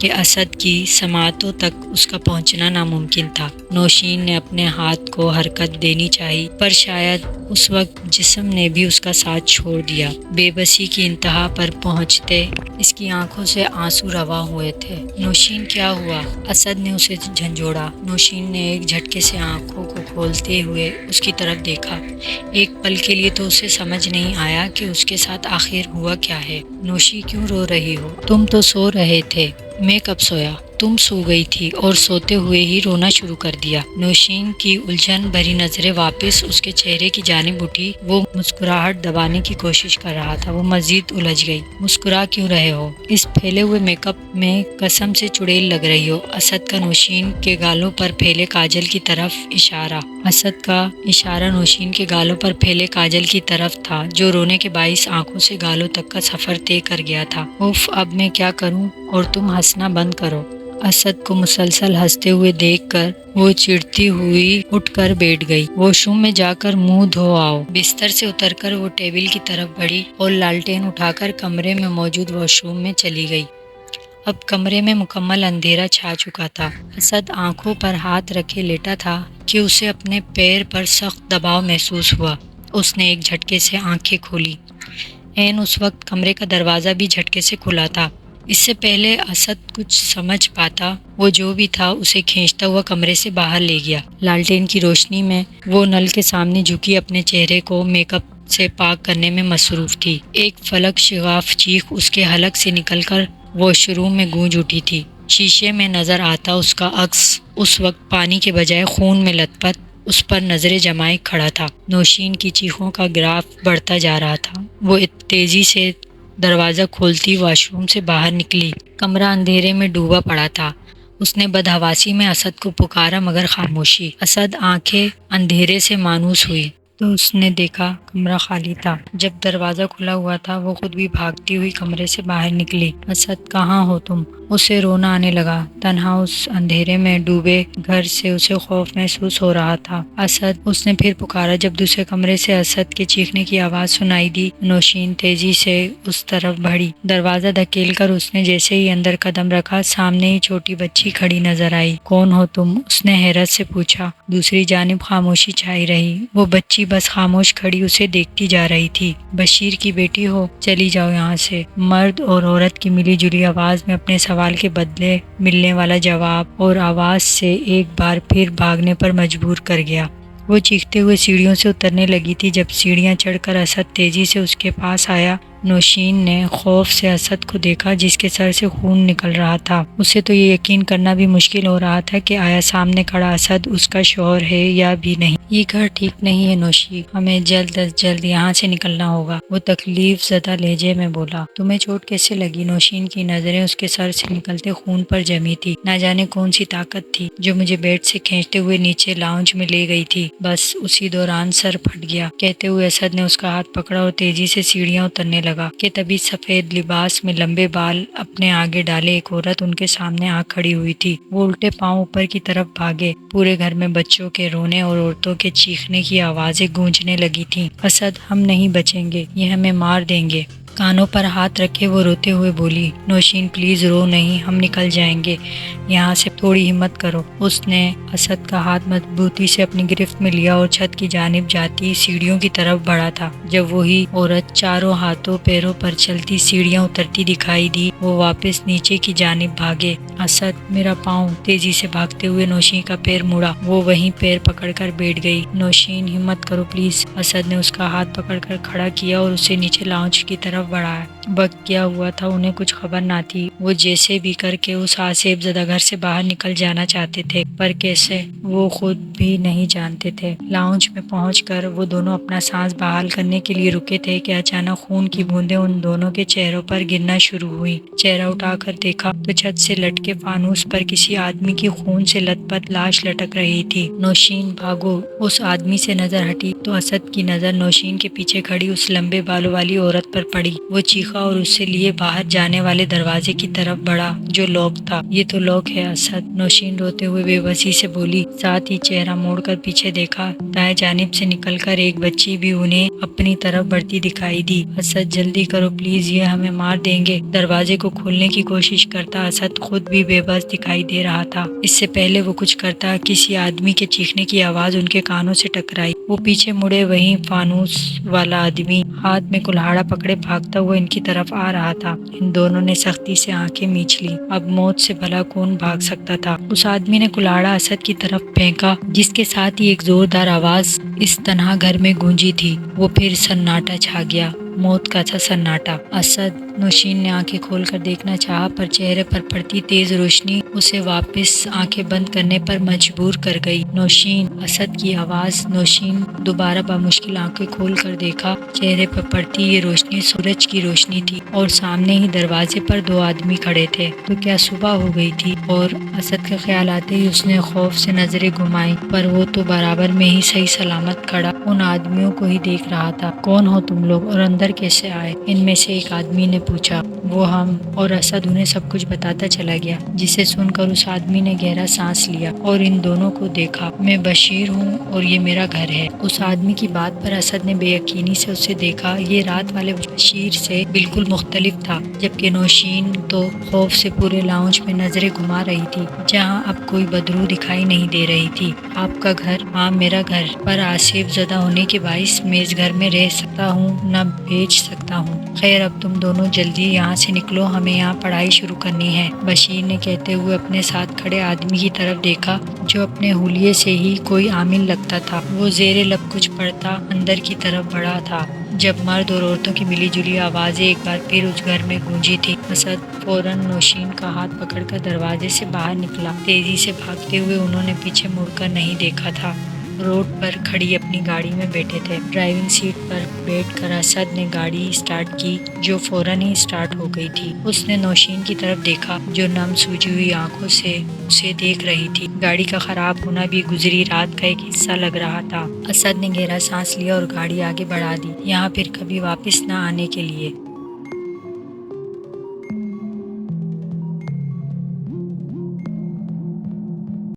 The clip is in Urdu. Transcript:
کہ اسد کی سماعتوں تک اس کا پہنچنا ناممکن تھا۔ نوشین نے اپنے ہاتھ کو حرکت دینی چاہی، پر شاید اس وقت جسم نے بھی اس کا ساتھ چھوڑ دیا۔ بے بسی کی انتہا پر پہنچتے اس کی آنکھوں سے آنسو رواں ہوئے تھے۔ نوشین کیا ہوا؟ اسد نے اسے جھنجھوڑا۔ نوشین نے ایک جھٹکے سے آنکھوں کو کھولتے ہوئے اس کی طرف دیکھا۔ ایک پل کے لیے تو اسے سمجھ نہیں آیا کہ اس کے ساتھ آخر ہوا کیا ہے۔ نوشی کیوں رو رہی ہو؟ تم تو سو رہے تھے۔ میں کب سویا؟ تم سو گئی تھی اور سوتے ہوئے ہی رونا شروع کر دیا۔ نوشین کی الجھن بھری نظریں واپس اس کے چہرے کی جانب اٹھی۔ وہ مسکراہٹ دبانے کی کوشش کر رہا تھا۔ وہ مزید الجھ گئی۔ مسکرا کیوں رہے ہو؟ اس پھیلے ہوئے میک اپ میں قسم سے چڑیل لگ رہی ہو۔ اسد کا نوشین کے گالوں پر پھیلے کاجل کی طرف اشارہ۔ اسد کا اشارہ نوشین کے گالوں پر پھیلے کاجل کی طرف تھا، جو رونے کے باعث آنکھوں سے گالوں تک کا سفر طے کر گیا تھا۔ اف، اب میں کیا کروں؟ اور تم ہنسنا بند کرو۔ اسد کو مسلسل ہنستے ہوئے دیکھ کر وہ چڑھتی ہوئی اٹھ کر بیٹھ گئی۔ واش روم میں جا کر منہ دھو آؤ۔ بستر سے اتر کر وہ ٹیبل کی طرف بڑھی اور لالٹین اٹھا کر کمرے میں موجود واش روم میں چلی گئی۔ اب کمرے میں مکمل اندھیرا چھا چکا تھا۔ اسد آنکھوں پر ہاتھ رکھے لیٹا تھا کہ اسے اپنے پیر پر سخت دباؤ محسوس ہوا۔ اس نے ایک جھٹکے سے آنکھیں کھولی۔ عین اس وقت کمرے کا دروازہ بھی جھٹکے سے کھلا تھا۔ اس سے پہلے اسد کچھ سمجھ پاتا، وہ جو بھی تھا اسے کھینچتا ہوا کمرے سے باہر لے گیا۔ لالٹین کی روشنی میں وہ نل کے سامنے جھکی اپنے چہرے کو میک اپ سے پاک کرنے میں مصروف تھی۔ ایک فلک شگاف چیخ اس کے حلق سے نکل کر واش روم میں گونج اٹھی تھی۔ شیشے میں نظر آتا اس کا عکس اس وقت پانی کے بجائے خون میں لت پت اس پر نظریں جمائے کھڑا تھا۔ نوشین کی چیخوں کا گراف بڑھتا جا رہا تھا۔ وہ تیزی سے دروازہ کھولتی واش روم سے باہر نکلی۔ کمرہ اندھیرے میں ڈوبا پڑا تھا۔ اس نے بدحواسی میں اسد کو پکارا مگر خاموشی۔ اسد آنکھیں اندھیرے سے مانوس ہوئی تو اس نے دیکھا کمرہ خالی تھا۔ جب دروازہ کھلا ہوا تھا وہ خود بھی بھاگتی ہوئی کمرے سے باہر نکلی۔ اسد، کہاں ہو تم؟ اسے رونا آنے لگا۔ تنہا اس اندھیرے میں ڈوبے گھر سے اسے خوف محسوس ہو رہا تھا۔ اسد، اس نے پھر پکارا۔ جب دوسرے کمرے سے اسد کے چیخنے کی آواز سنائی دی، نوشین تیزی سے اس طرف بڑھی۔ دروازہ دھکیل کر اس نے جیسے ہی اندر قدم رکھا، سامنے ہی چھوٹی بچی کھڑی نظر آئی۔ کون ہو تم؟ اس نے حیرت سے پوچھا۔ دوسری جانب خاموشی چھائی رہی۔ وہ بچی بس خاموش کھڑی اسے دیکھتی جا رہی تھی۔ بشیر کی بیٹی ہو؟ چلی جاؤ یہاں سے۔ مرد اور عورت کی ملی جلی آواز میں اپنے سوال کے بدلے ملنے والا جواب اور آواز سے ایک بار پھر بھاگنے پر مجبور کر گیا۔ وہ چیختے ہوئے سیڑھیوں سے اترنے لگی تھی جب سیڑھیاں چڑھ کر اسد تیزی سے اس کے پاس آیا۔ نوشین نے خوف سے اسد کو دیکھا جس کے سر سے خون نکل رہا تھا۔ اسے تو یہ یقین کرنا بھی مشکل ہو رہا تھا کہ آیا سامنے کھڑا اسد اس کا شوہر ہے یا بھی نہیں۔ یہ گھر ٹھیک نہیں ہے نوشی، ہمیں جلد از جلد یہاں سے نکلنا ہوگا، وہ تکلیف زدہ لہجے میں بولا۔ تمہیں چوٹ کیسے لگی؟ نوشین کی نظریں اس کے سر سے نکلتے خون پر جمی تھی۔ نہ جانے کون سی طاقت تھی جو مجھے بیڈ سے کھینچتے ہوئے نیچے لاؤنج میں لے گئی تھی۔ بس اسی دوران سر پھٹ گیا، کہتے ہوئے اسد نے اس کا ہاتھ پکڑا اور تیزی سے سیڑھیاں اترنے لگا کہ تبھی سفید لباس میں لمبے بال اپنے آگے ڈالے ایک عورت ان کے سامنے آ کھڑی ہوئی تھی۔ وہ الٹے پاؤں اوپر کی طرف بھاگے۔ پورے گھر میں بچوں کے رونے اور عورتوں کے چیخنے کی آوازیں گونجنے لگی تھیں۔ اسد، ہم نہیں بچیں گے، یہ ہمیں مار دیں گے۔ کانوں پر ہاتھ رکھے وہ روتے ہوئے بولی۔ نوشین، پلیز رو نہیں، ہم نکل جائیں گے یہاں سے، تھوڑی ہمت کرو۔ اس نے اسد کا ہاتھ مضبوطی سے اپنی گرفت میں لیا اور چھت کی جانب جاتی سیڑھیوں کی طرف بڑھا تھا۔ جب وہی عورت چاروں ہاتھوں پیروں پر چلتی سیڑھیاں اترتی دکھائی دی، وہ واپس نیچے کی جانب بھاگے۔ اسد، میرا پاؤں! تیزی سے بھاگتے ہوئے نوشین کا پیر مڑا۔ وہ وہیں پیر پکڑ کر بیٹھ گئی۔ نوشین، ہمت کرو پلیز۔ اسد نے اس کا ہاتھ پکڑ کر کھڑا کیا اور اسے نیچے لاؤنج کی طرف بڑھایا۔ وقت کیا ہوا تھا انہیں کچھ خبر نہ تھی۔ وہ جیسے بھی کر کے اس آسیب زدہ گھر سے باہر نکل جانا چاہتے تھے، پر کیسے وہ خود بھی نہیں جانتے تھے۔ لاؤنج میں پہنچ کر وہ دونوں اپنا سانس بحال کرنے کے لیے رکے تھے کہ اچانک خون کی بوندیں ان دونوں کے چہروں پر گرنا شروع ہوئی۔ چہرہ اٹھا کر دیکھا تو چھت سے لٹکے فانوس پر کسی آدمی کی خون سے لت پت لاش لٹک رہی تھی۔ نوشین، بھاگو! اس آدمی سے نظر ہٹی تو اسد کی نظر نوشین کے پیچھے کھڑی اس لمبے بالوں والی عورت پر پڑی۔ وہ چیخا اور اس سے لیے باہر جانے والے دروازے کی طرف بڑھا جو لاک تھا۔ یہ تو لاک ہے اسد، نوشین روتے ہوئے بے بسی سے بولی، ساتھ ہی چہرہ موڑ کر پیچھے دیکھا۔ دائیں جانب سے نکل کر ایک بچی بھی انہیں اپنی طرف بڑھتی دکھائی دی۔ اسد جلدی کرو پلیز، یہ ہمیں مار دیں گے۔ دروازے کو کھولنے کی کوشش کرتا اسد خود بھی بے بس دکھائی دے رہا تھا۔ اس سے پہلے وہ کچھ کرتا کسی آدمی کے چیخنے کی آواز ان کے کانوں سے ٹکرائی۔ وہ پیچھے مڑے، وہیں فانوس والا آدمی ہاتھ میں کلہاڑا پکڑے بھاگتا ہوا ان کی طرف آ رہا تھا۔ ان دونوں نے سختی سے آنکھیں میچ لی۔ اب موت سے بھلا کون بھاگ سکتا تھا؟ اس آدمی نے کلہاڑا اسد کی طرف پھینکا، جس کے ساتھ ہی ایک زوردار آواز اس تنہا گھر میں گونجی تھی۔ وہ پھر سناٹا چھا گیا، موت کا تھا سناٹا۔ اسد، نوشین نے آنکھیں کھول کر دیکھنا چاہا پر چہرے پر پڑتی تیز روشنی اسے واپس آنکھیں بند کرنے پر مجبور کر گئی۔ نوشین، اسد کی آواز۔ نوشین دوبارہ بمشکل آنکھیں کھول کر دیکھا، چہرے پر پڑتی یہ روشنی سورج کی روشنی تھی اور سامنے ہی دروازے پر دو آدمی کھڑے تھے۔ تو کیا صبح ہو گئی تھی؟ اور اسد کا خیال آتے ہی اس نے خوف سے نظریں گھمائیں، پر وہ تو برابر میں ہی صحیح سلامت کھڑا ان آدمیوں کو ہی دیکھ رہا تھا۔ کون ہو تم لوگ اور اندر کیسے آئے؟ ان میں سے ایک آدمی نے پوچھا۔ وہ ہم، اور اسد انہیں سب کچھ بتاتا چلا گیا، جسے سن کر اس آدمی نے گہرا سانس لیا اور ان دونوں کو دیکھا۔ میں بشیر ہوں اور یہ میرا گھر ہے۔ اس آدمی کی بات پر اسد نے بے یقینی سے اسے دیکھا۔ یہ رات والے بشیر سے بالکل مختلف تھا، جبکہ نوشین تو خوف سے پورے لاؤنج میں نظریں گھما رہی تھی، جہاں اب کوئی بدرو دکھائی نہیں دے رہی تھی۔ آپ کا گھر؟ ہاں میرا گھر، پر آصف زدہ ہونے کے باعث میں اس گھر میں رہ سکتا ہوں نہ بھیج سکتا ہوں۔ خیر اب تم دونوں جلدی یہاں سے نکلو، ہمیں یہاں پڑھائی شروع کرنی ہے۔ بشیر نے کہتے ہوئے اپنے ساتھ کھڑے آدمی کی طرف دیکھا جو اپنے حلیے سے ہی کوئی عامل لگتا تھا۔ وہ زیر لب کچھ پڑھتا اندر کی طرف بڑھا تھا جب مرد اور عورتوں کی ملی جلی آوازیں ایک بار پھر اس گھر میں گونجی تھی۔ اسد فوراً نوشین کا ہاتھ پکڑ کر دروازے سے باہر نکلا۔ تیزی سے بھاگتے ہوئے انہوں نے پیچھے مڑ کر نہیں دیکھا تھا۔ روڈ پر کھڑی اپنی گاڑی میں بیٹھے تھے۔ ڈرائیونگ سیٹ پر بیٹھ کر اسد نے گاڑی سٹارٹ کی جو فوراً ہی سٹارٹ ہو گئی تھی۔ اس نے نوشین کی طرف دیکھا جو نم سوجی ہوئی آنکھوں سے اسے دیکھ رہی تھی۔ گاڑی کا خراب ہونا بھی گزری رات کا ایک حصہ لگ رہا تھا۔ اسد نے گہرا سانس لیا اور گاڑی آگے بڑھا دی، یہاں پھر کبھی واپس نہ آنے کے لیے۔